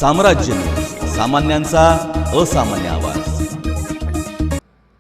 साम्राज्य न्यूज, सामान्यांचा असामान्य आवाज।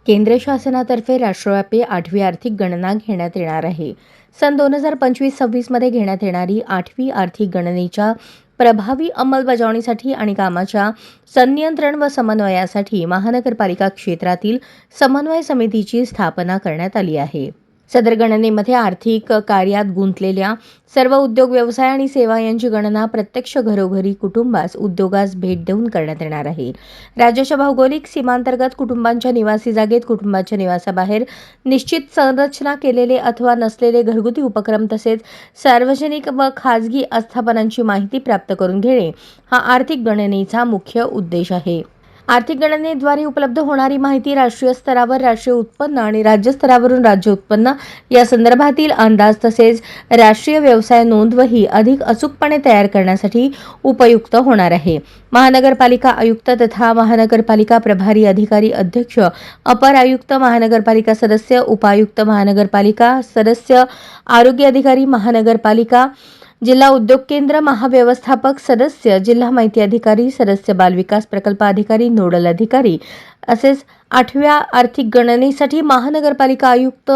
केंद्र शासनातर्फे राष्ट्रव्यापी 8वी आर्थिक गणना घेण्यात येणार आहे। सन 2025-26 मध्ये घेण्यात येणारी 8वी आर्थिक गणनेच्या प्रभावी अंमलबजावणीसाठी आणि कामाच्या संनियंत्रण व समन्वयासाठी महानगरपालिका क्षेत्रातील समन्वय समितीची स्थापना करण्यात आली आहे। सदर गणनेमध्ये आर्थिक कार्यात गुंतलेल्या सर्व उद्योग, व्यवसाय आणि सेवा यांची गणना प्रत्यक्ष घरोघरी, कुटुंबास, उद्योगास भेट देऊन करण्यात येणार आहे। राज्याच्या भौगोलिक सीमांतर्गत कुटुंबांच्या निवासी जागेत, कुटुंबाच्या निवासाबाहेर निश्चित संरचना केलेले अथवा नसलेले घरगुती उपक्रम तसेच सार्वजनिक व खाजगी आस्थापनांची माहिती प्राप्त करून घेणे हा आर्थिक गणनेचा मुख्य उद्देश आहे। आर्थिक गणनेद्वारे उपलब्ध होणारी माहिती राष्ट्रीय स्तरावर राष्ट्रीय उत्पन्न आणि राज्य स्तरावरून राज्य उत्पन्न या संदर्भातील अंदाज तसेच राष्ट्रीय व्यवसाय नोंदवही अधिक अचूकपणे तयार करण्यासाठी उपयुक्त होणार आहे। महानगरपालिका आयुक्त तथा महानगरपालिका प्रभारी अधिकारी अध्यक्ष, अपर आयुक्त, महानगरपालिका सदस्य, उपायुक्त, महानगरपालिका सदस्य, आरोग्य अधिकारी, महानगरपालिका जिल्हा उद्योग केंद्र, महाव्यवस्थापक सदस्य, जिल्हा माहिती अधिकारी सदस्य, बालविकास प्रकल्प अधिकारी, नोडल अधिकारी असेच 8व्या आर्थिक गणनेसाठी महानगरपालिका आयुक्त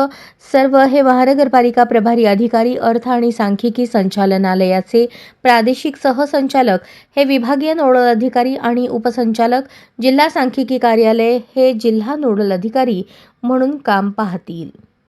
सर्व हे महानगरपालिका प्रभारी अधिकारी, अर्थ आणि सांख्यिकी संचालनालयाचे प्रादेशिक सहसंचालक हे विभागीय नोडल अधिकारी आणि उपसंचालक, जिल्हा सांख्यिकी कार्यालय हे जिल्हा नोडल अधिकारी म्हणून काम पाहतील।